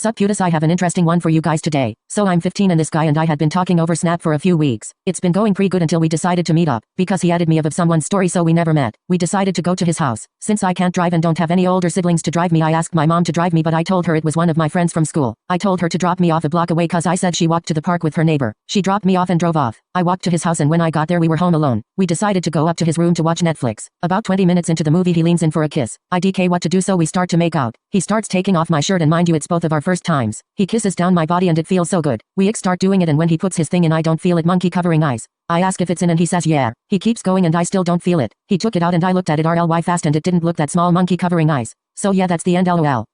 Sup cuties, I have an interesting one for you guys today. So I'm 15 and this guy and I had been talking over Snap for a few weeks. It's been going pretty good until we decided to meet up, because he added me of someone's story so we never met. We decided to go to his house. Since I can't drive and don't have any older siblings to drive me, I asked my mom to drive me, but I told her it was one of my friends from school. I told her to drop me off a block away cause I said she walked to the park with her neighbor. She dropped me off and drove off. I walked to his house and when I got there we were home alone. We decided to go up to his room to watch Netflix. About 20 minutes into the movie he leans in for a kiss. I DK what to do so we start to make out. He starts taking off my shirt and mind you it's both of our first times. He kisses down my body and it feels so good. We start doing it and when he puts his thing in I don't feel it, monkey covering eyes. I ask if it's in and he says yeah. He keeps going and I still don't feel it. He took it out and I looked at it RLY fast and it didn't look that small, monkey covering eyes. So yeah, that's the end LOL.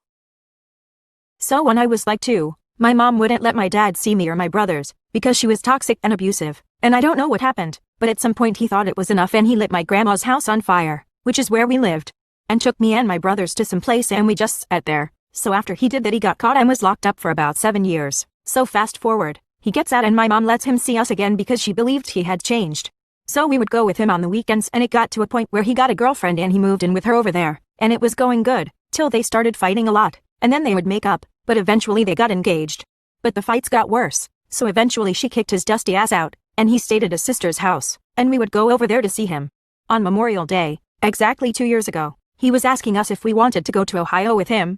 So when I was like 2, my mom wouldn't let my dad see me or my brothers, because she was toxic and abusive. And I don't know what happened, but at some point he thought it was enough and he lit my grandma's house on fire, which is where we lived, and took me and my brothers to some place and we just sat there. So after he did that he got caught and was locked up for about 7 years. So fast forward, he gets out and my mom lets him see us again because she believed he had changed. So we would go with him on the weekends and it got to a point where he got a girlfriend and he moved in with her over there, and it was going good, till they started fighting a lot, and then they would make up, but eventually they got engaged. But the fights got worse, so eventually she kicked his dusty ass out, and he stayed at his sister's house, and we would go over there to see him. On Memorial Day, exactly 2 years ago, he was asking us if we wanted to go to Ohio with him.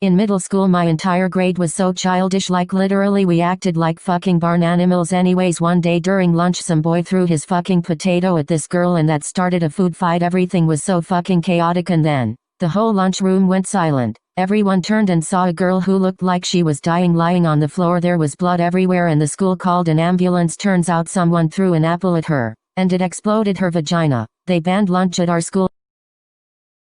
In middle school my entire grade was so childish, like literally we acted like fucking barn animals. Anyways, one day during lunch some boy threw his fucking potato at this girl and that started a food fight. Everything was so fucking chaotic and then the whole lunchroom went silent. Everyone turned and saw a girl who looked like she was dying lying on the floor. There was blood everywhere and the school called an ambulance. Turns out someone threw an apple at her, and it exploded her vagina. They banned lunch at our school.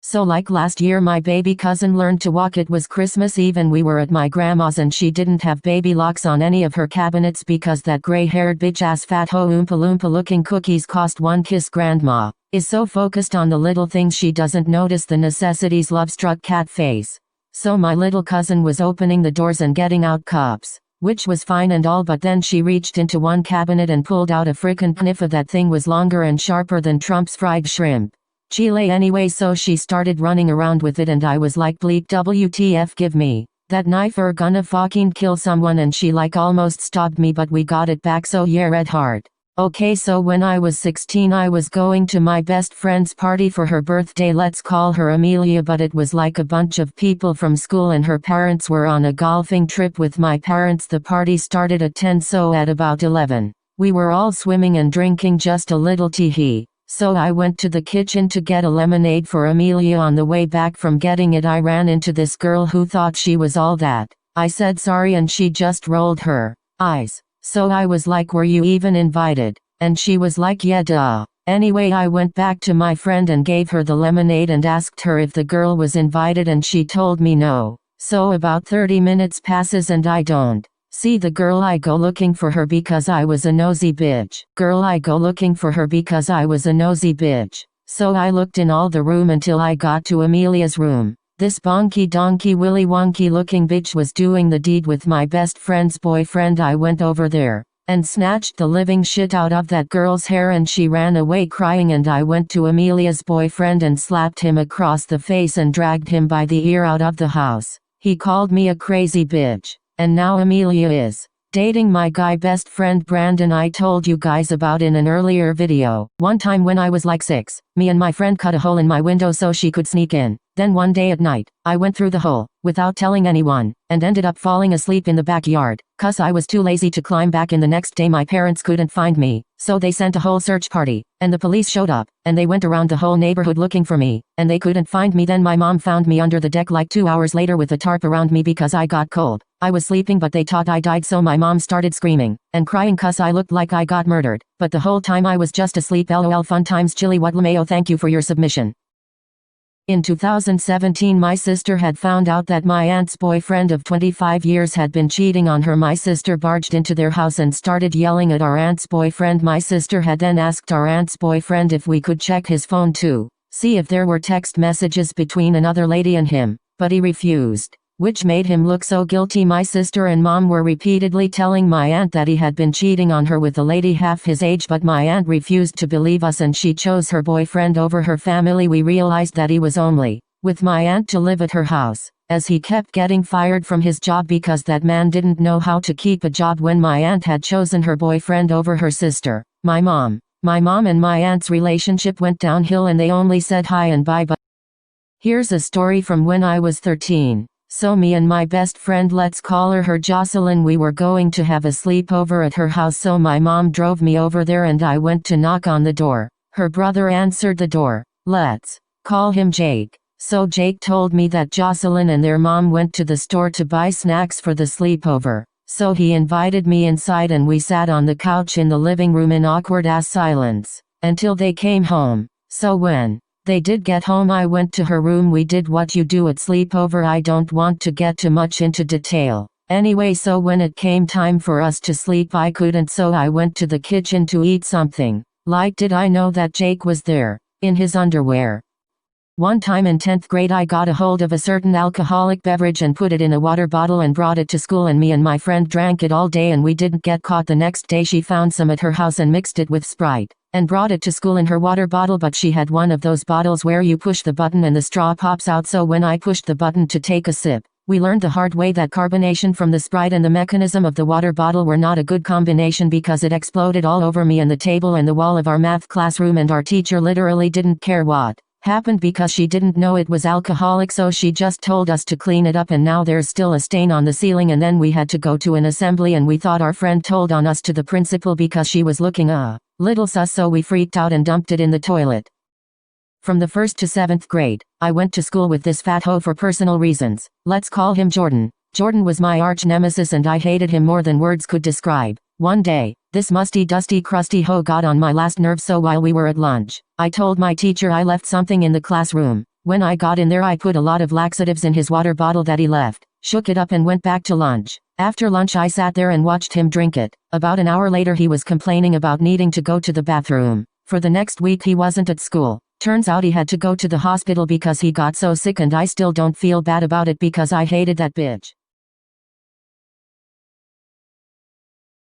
So like last year my baby cousin learned to walk. It was Christmas Eve and we were at my grandma's and she didn't have baby locks on any of her cabinets because that gray-haired bitch-ass fat ho oompa loompa looking cookies cost one kiss. Grandma is so focused on the little things she doesn't notice the necessities. Love-struck cat face. So my little cousin was opening the doors and getting out cups, which was fine and all, but then she reached into one cabinet and pulled out a frickin' kniffa. That thing was longer and sharper than Trump's fried shrimp. Chile anyway, so she started running around with it and I was like bleep WTF, give me that knife or gonna fucking kill someone, and she like almost stabbed me but we got it back, so yeah, red heart. Okay, so when I was 16 I was going to my best friend's party for her birthday. Let's call her Amelia, but it was like a bunch of people from school and her parents were on a golfing trip with my parents. The party started at 10, so at about 11 we were all swimming and drinking just a little tee-hee. So I went to the kitchen to get a lemonade for Amelia. On the way back from getting it I ran into this girl who thought she was all that. I said sorry and she just rolled her eyes. So I was like, were you even invited? And she was like, yeah duh. Anyway, I went back to my friend and gave her the lemonade and asked her if the girl was invited and she told me no. So about 30 minutes passes and I don't see the girl. I go looking for her because I was a nosy bitch. I go looking for her because I was a nosy bitch. So I looked in all the room until I got to Amelia's room. This bonky donkey willy wonky looking bitch was doing the deed with my best friend's boyfriend. I went over there and snatched the living shit out of that girl's hair and she ran away crying, and I went to Amelia's boyfriend and slapped him across the face and dragged him by the ear out of the house. He called me a crazy bitch. And now Amelia is dating my guy best friend Brandon I told you guys about in an earlier video. One time when I was like 6, me and my friend cut a hole in my window so she could sneak in. Then one day at night, I went through the hole, without telling anyone, and ended up falling asleep in the backyard, cause I was too lazy to climb back in. The next day my parents couldn't find me, so they sent a whole search party, and the police showed up, and they went around the whole neighborhood looking for me, and they couldn't find me. Then my mom found me under the deck like 2 hours later with a tarp around me because I got cold. I was sleeping but they thought I died, so my mom started screaming and crying cause I looked like I got murdered, but the whole time I was just asleep. LOL, fun times. Chili what LMAO, thank you for your submission. In 2017 my sister had found out that my aunt's boyfriend of 25 years had been cheating on her. My sister barged into their house and started yelling at our aunt's boyfriend. My sister had then asked our aunt's boyfriend if we could check his phone to see if there were text messages between another lady and him, but he refused, which made him look so guilty. My sister and mom were repeatedly telling my aunt that he had been cheating on her with a lady half his age, but my aunt refused to believe us and she chose her boyfriend over her family. We realized that he was only with my aunt to live at her house, as he kept getting fired from his job because that man didn't know how to keep a job when my aunt had chosen her boyfriend over her sister, my mom. My mom and my aunt's relationship went downhill and they only said hi and bye. But here's a story from when I was 13. So me and my best friend, let's call her Jocelyn, we were going to have a sleepover at her house, so my mom drove me over there and I went to knock on the door. Her brother answered the door. Let's call him Jake. So Jake told me that Jocelyn and their mom went to the store to buy snacks for the sleepover. So he invited me inside and we sat on the couch in the living room in awkward ass silence until they came home. So when they did get home, I went to her room. We did what you do at sleepover. I don't want to get too much into detail. Anyway, so when it came time for us to sleep, I couldn't, so I went to the kitchen to eat something. Like, did I know that Jake was there, in his underwear? One time in 10th grade I got a hold of a certain alcoholic beverage and put it in a water bottle and brought it to school, and me and my friend drank it all day and we didn't get caught. The next day she found some at her house and mixed it with Sprite and brought it to school in her water bottle, but she had one of those bottles where you push the button and the straw pops out. So when I pushed the button to take a sip, we learned the hard way that carbonation from the Sprite and the mechanism of the water bottle were not a good combination, because it exploded all over me and the table and the wall of our math classroom, and our teacher literally didn't care what happened because she didn't know it was alcoholic, so she just told us to clean it up, and now there's still a stain on the ceiling. And then we had to go to an assembly and we thought our friend told on us to the principal because she was looking a little sus, so we freaked out and dumped it in the toilet. From the 1st to 7th grade, I went to school with this fat hoe for personal reasons. Let's call him Jordan. Jordan was my arch nemesis and I hated him more than words could describe. One day, this musty, dusty, crusty hoe got on my last nerve, so while we were at lunch, I told my teacher I left something in the classroom. When I got in there, I put a lot of laxatives in his water bottle that he left, shook it up and went back to lunch. After lunch I sat there and watched him drink it. About an hour later he was complaining about needing to go to the bathroom. For the next week he wasn't at school. Turns out he had to go to the hospital because he got so sick, and I still don't feel bad about it because I hated that bitch.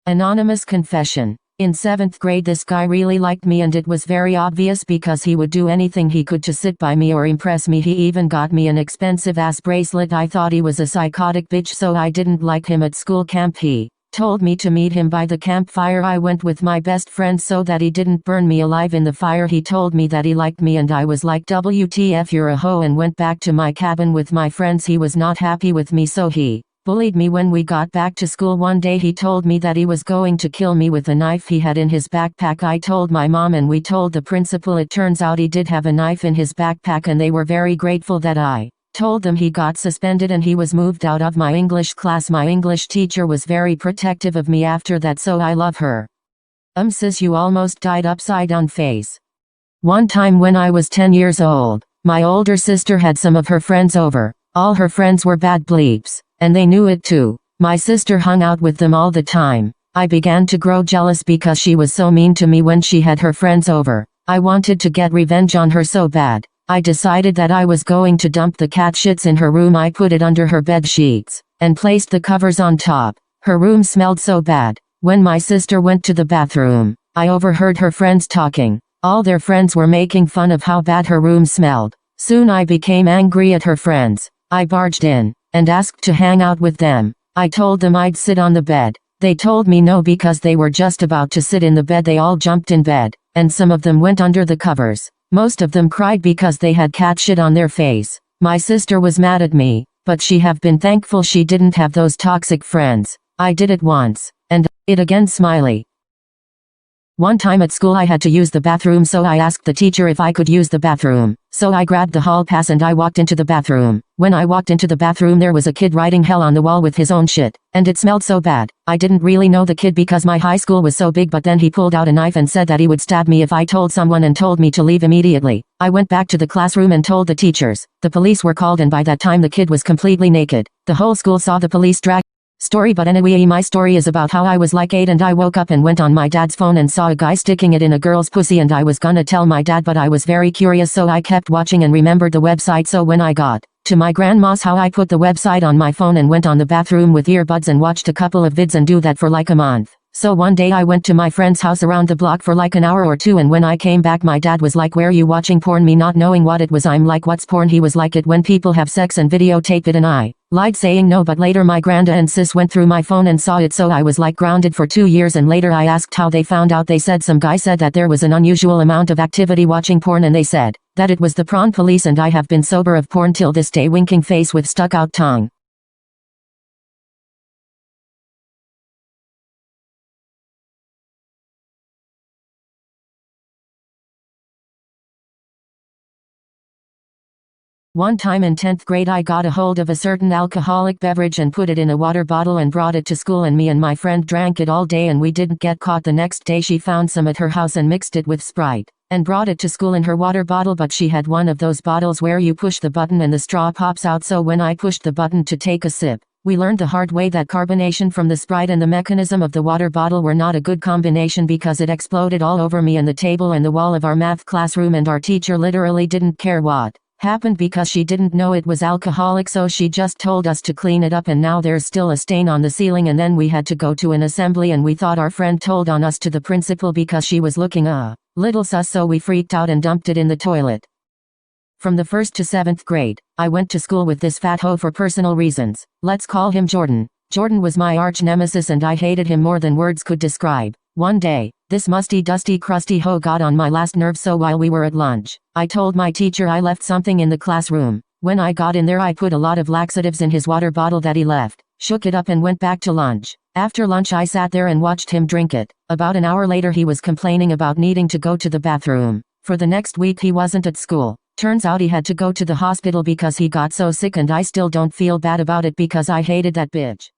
Anonymous confession. In 7th grade this guy really liked me, and it was very obvious because he would do anything he could to sit by me or impress me. He even got me an expensive ass bracelet. I thought he was a psychotic bitch, so I didn't like him at school camp. He told me to meet him by the campfire. I went with my best friend so that he didn't burn me alive in the fire. He told me that he liked me and I was like, WTF, you're a hoe, and went back to my cabin with my friends. He was not happy with me, so he bullied me. When we got back to school one day he told me that he was going to kill me with a knife he had in his backpack. I told my mom and we told the principal. It turns out he did have a knife in his backpack and they were very grateful that I told them. He got suspended and he was moved out of my English class. My English teacher was very protective of me after that, so I love her. Sis, you almost died upside down face. One time when I was 10 years old, my older sister had some of her friends over. All her friends were bad bleeps, and they knew it too. My sister hung out with them all the time. I began to grow jealous because she was so mean to me when she had her friends over. I wanted to get revenge on her so bad. I decided that I was going to dump the cat shits in her room. I put it under her bed sheets and placed the covers on top. Her room smelled so bad. When my sister went to the bathroom, I overheard her friends talking. All their friends were making fun of how bad her room smelled. Soon I became angry at her friends. I barged in and asked to hang out with them. I told them I'd sit on the bed. They told me no because they were just about to sit in the bed. They all jumped in bed, and some of them went under the covers. Most of them cried because they had cat shit on their face. My sister was mad at me, but she have been thankful she didn't have those toxic friends. I did it once, and it again, smiley. One time at school I had to use the bathroom, so I asked the teacher if I could use the bathroom. So I grabbed the hall pass and I walked into the bathroom. When I walked into the bathroom there was a kid writing hell on the wall with his own shit, and it smelled so bad. I didn't really know the kid because my high school was so big, but then he pulled out a knife and said that he would stab me if I told someone, and told me to leave immediately. I went back to the classroom and told the teachers. The police were called and by that time the kid was completely naked. The whole school saw the police drag story. But anyway, my story is about how I was like 8 and I woke up and went on my dad's phone and saw a guy sticking it in a girl's pussy, and I was gonna tell my dad, but I was very curious, so I kept watching and remembered the website. So when I got to my grandma's house I put the website on my phone and went on the bathroom with earbuds and watched a couple of vids and do that for like a month. So one day I went to my friend's house around the block for like an hour or two, and when I came back my dad was like, "Where you watching porn?" Me not knowing what it was, I'm like, "What's porn?" He was like, "It when people have sex and videotape it," and I lied saying no, but later my granda and sis went through my phone and saw it, so I was like grounded for 2 years, and later I asked how they found out. They said some guy said that there was an unusual amount of activity watching porn, and they said that it was the prawn police, and I have been sober of porn till this day. Winking face with stuck out tongue. One time in 10th grade I got a hold of a certain alcoholic beverage and put it in a water bottle and brought it to school, and me and my friend drank it all day and we didn't get caught. The next day she found some at her house and mixed it with Sprite and brought it to school in her water bottle, but she had one of those bottles where you push the button and the straw pops out, so when I pushed the button to take a sip, we learned the hard way that carbonation from the Sprite and the mechanism of the water bottle were not a good combination, because it exploded all over me and the table and the wall of our math classroom, and our teacher literally didn't care what happened because she didn't know it was alcoholic, so she just told us to clean it up, and now there's still a stain on the ceiling. And then we had to go to an assembly, and we thought our friend told on us to the principal because she was looking a little sus, so we freaked out and dumped it in the toilet. From the 1st to 7th grade, I went to school with this fat hoe for personal reasons. Let's call him Jordan. Jordan was my arch nemesis and I hated him more than words could describe. One day, this musty, dusty, crusty hoe got on my last nerve, so while we were at lunch, I told my teacher I left something in the classroom. When I got in there I put a lot of laxatives in his water bottle that he left, shook it up and went back to lunch. After lunch I sat there and watched him drink it. About an hour later he was complaining about needing to go to the bathroom. For the next week he wasn't at school. Turns out he had to go to the hospital because he got so sick, and I still don't feel bad about it because I hated that bitch.